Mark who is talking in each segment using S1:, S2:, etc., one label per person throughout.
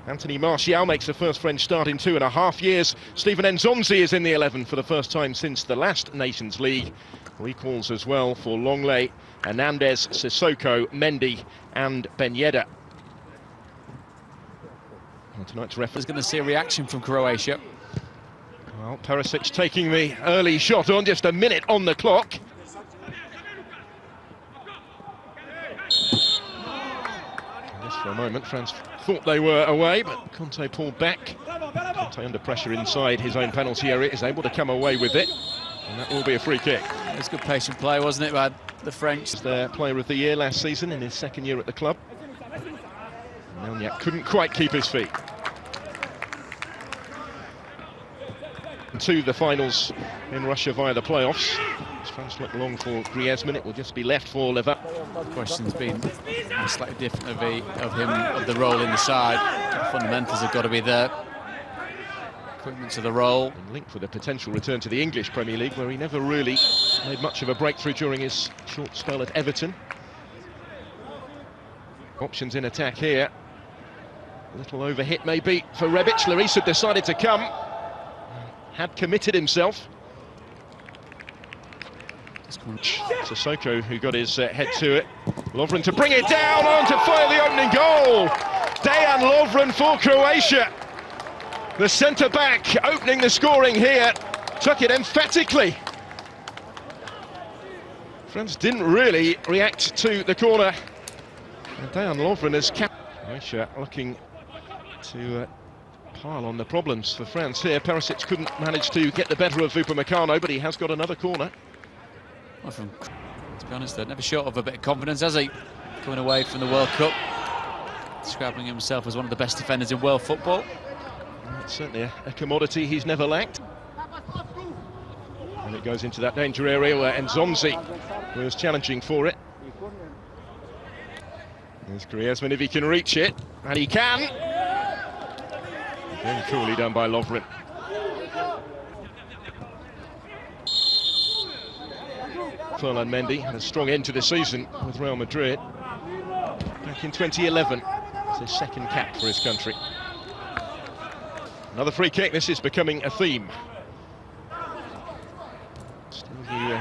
S1: Anthony Martial makes the first French start in 2.5 years. Steven Nzonzi is in the 11 for the first time since the last Nations League. Recalls as well for Longley, Hernandez, Sissoko, Mendy and Ben Yedder. Well, tonight's referee
S2: is going to see a reaction from Croatia.
S1: Well, Perisic taking the early shot on, just a minute on the clock. Just for a moment, France thought they were away, but Conte pulled back. Conte under pressure inside his own penalty area is able to come away with it, and that will be a free kick.
S2: It was good patient play, wasn't it, by the French?
S1: Their player of the year last season in his second year at the club. Melniak couldn't quite keep his feet. To the finals in Russia via the playoffs. As France look long for Griezmann, it will just be left for Lever.
S2: The question's been slightly different of the role in the side. The fundamentals have got to be there. Equipment to the role.
S1: And linked with a potential return to the English Premier League, where he never really made much of a breakthrough during his short spell at Everton. Options in attack here. A little overhit maybe for Rebic. Larissa decided to come. Had committed himself. Sissoko, who got his head to it. Lovren to bring it down on to fire the opening goal. Dejan Lovren for Croatia. The centre-back opening the scoring here. Took it emphatically. France didn't really react to the corner. And Dejan Lovren has kept Croatia looking to pile on the problems for France here. Perisic couldn't manage to get the better of Upamecano, but he has got another corner.
S2: Well, to be honest, they're never short of a bit of confidence, has he? Coming away from the World Cup, describing himself as one of the best defenders in world football.
S1: It's certainly a commodity he's never lacked. And it goes into that danger area where Nzonzi was challenging for it. There's Griezmann if he can reach it, and he can. Very coolly done by Lovren. Ferland Mendy had a strong end to the season with Real Madrid. Back in 2011, it's his second cap for his country. Another free kick, this is becoming a theme. Still you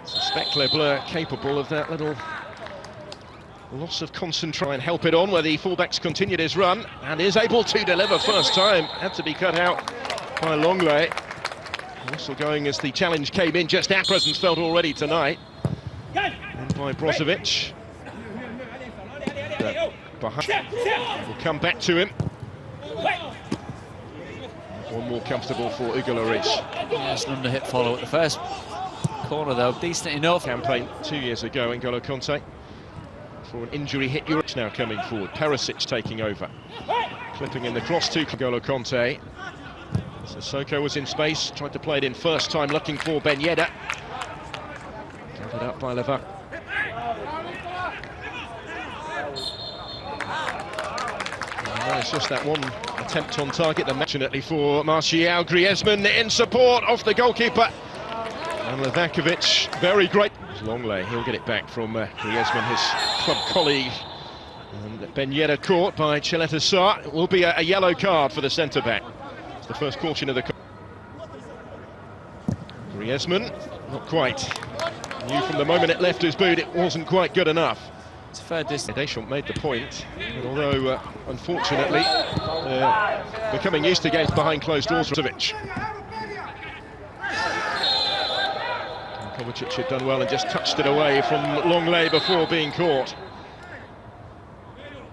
S1: suspect Les Bleus capable of that little loss of concentration and help it on, where the fullbacks continued his run and is able to deliver first time. Had to be cut out by Longley. Also going as the challenge came in, just our presence felt already tonight. And by Brozovic. We'll come back to him. One more comfortable for Hugo Lloris.
S2: Yes, an under-hit follow at the first corner though, decent enough.
S1: Campaign 2 years ago in N'Golo Conte. For an injury hit, Europe now coming forward. Perisic taking over. Clipping in the cross to N'Golo Conte. Sissoko was in space, tried to play it in first time, looking for Ben Yedder. Covered up by Lever. It's just that one attempt on target, unfortunately for Martial. Griezmann in support of the goalkeeper. And Levakovic, very great. Longley, he'll get it back from Griezmann, his club colleague. And Ben Yedder caught by Cheleta Sarr. It will be a yellow card for the centre-back. It's the first caution of the... Griezmann, not quite. Knew from the moment it left his boot it wasn't quite good enough.
S2: It's a fair distance.
S1: Deschamps made the point, and although unfortunately becoming used to games behind closed doors. Kovacic had done well and just touched it away from Longley before being caught.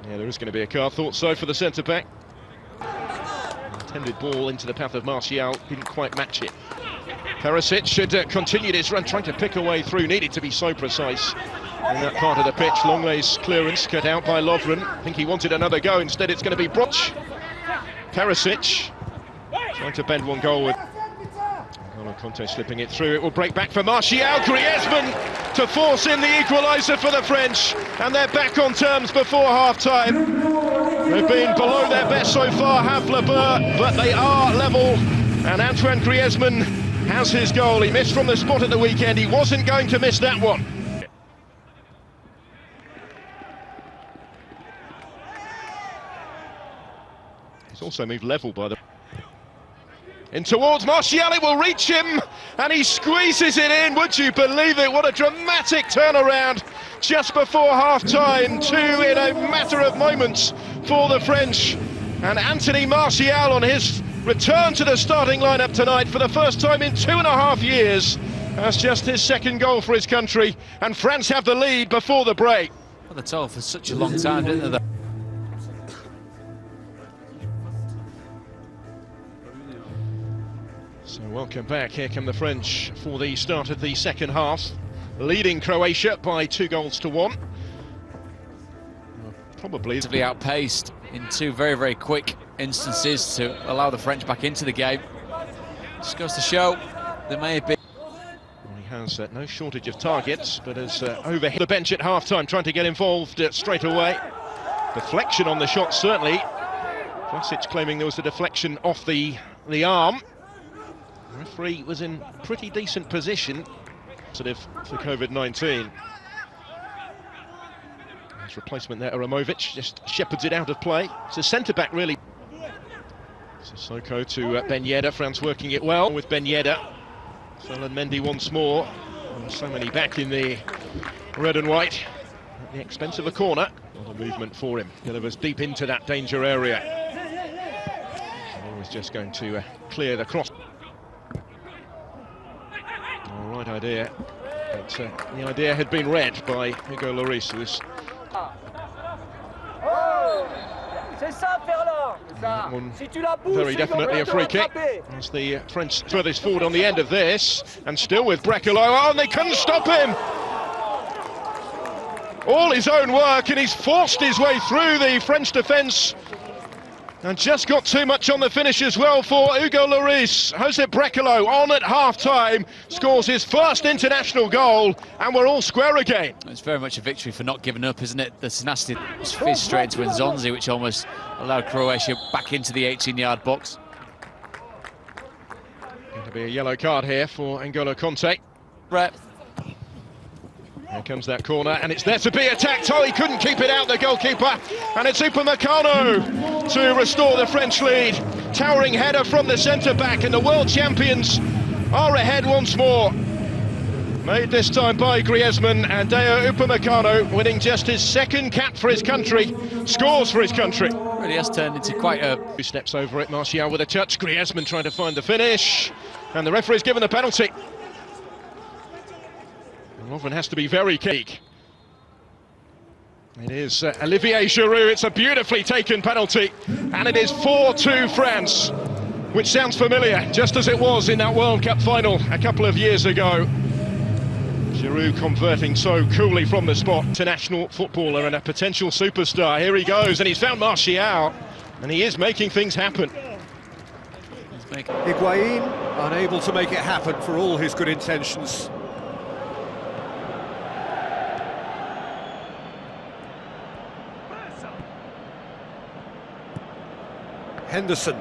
S1: Yeah, there is going to be a card, thought so for the centre-back. Intended ball into the path of Martial, didn't quite match it. Perisic should continued his run, trying to pick away through, needed to be so precise in that part of the pitch. Longley's clearance cut out by Lovren. I think he wanted another go, instead it's going to be Broch. Perisic trying to bend one goal with N'Golo Conte slipping it through. It will break back for Martial. Griezmann to force in the equaliser for the French, and they're back on terms before half-time. They've been below their best so far, have Les Bleus, but they are level, and Antoine Griezmann has his goal. He missed from the spot at the weekend. He wasn't going to miss that one. also moved level by the... In towards Martial, it will reach him, and he squeezes it in. Would you believe it? What a dramatic turnaround just before half-time. 2 in a matter of moments for the French. And Anthony Martial on his return to the starting lineup tonight for the first time in 2.5 years. That's just his second goal for his country, and France have the lead before the break.
S2: Well, they're told for such a long time, didn't they?
S1: So welcome back. Here come the French for the start of the second half, leading Croatia by 2-1. Probably
S2: outpaced in 2 very, very quick instances to allow the French back into the game. Just goes to show there may have been...
S1: Well, he has no shortage of targets, but has overhit the bench at half-time, trying to get involved straight away. Deflection on the shot, certainly. Francee claiming there was a deflection off the arm. The referee was in pretty decent position, positive for COVID-19. His replacement there, Raheem, just shepherds it out of play. It's a centre-back, really. Sissoko to Ben Yedder. France working it well with Ben Yedder. Ferland Mendy once more. And so many back in the red and white at the expense of a corner. Not a movement for him. Delivers deep into that danger area. Always just going to clear the cross. All right idea, but the idea had been read by Hugo Lloris, who was very definitely a free kick. As the French furthest forward on the end of this, and still with Brecalo. Oh, and they couldn't stop him! All his own work, and he's forced his way through the French defence. And just got too much on the finish as well for Hugo Lloris. Josep Brecalo on at half-time, scores his first international goal, and we're all square again.
S2: It's very much a victory for not giving up, isn't it? The tenacity fizzed straight into Nzonzi, which almost allowed Croatia back into the 18-yard box.
S1: Going to be a yellow card here for N'Golo Kanté.
S2: Brett.
S1: Here comes that corner, and it's there to be attacked. Oh, he couldn't keep it out, the goalkeeper. And it's Upamecano to restore the French lead. Towering header from the centre-back, and the world champions are ahead once more. Made this time by Griezmann, and Dayot Upamecano, winning just his second cap for his country, scores for his country.
S2: Really has turned into quite a...
S1: 2 steps over it, Martial with a touch. Griezmann trying to find the finish, and the referee's given the penalty. Lovren has to be very keen. It is Olivier Giroud. It's a beautifully taken penalty, and it is 4-2 France, which sounds familiar, just as it was in that World Cup final a couple of years ago. Giroud converting so coolly from the spot. International footballer and a potential superstar. Here he goes, and he's found Martial, and he is making things happen.
S3: Higuain unable to make it happen for all his good intentions. Henderson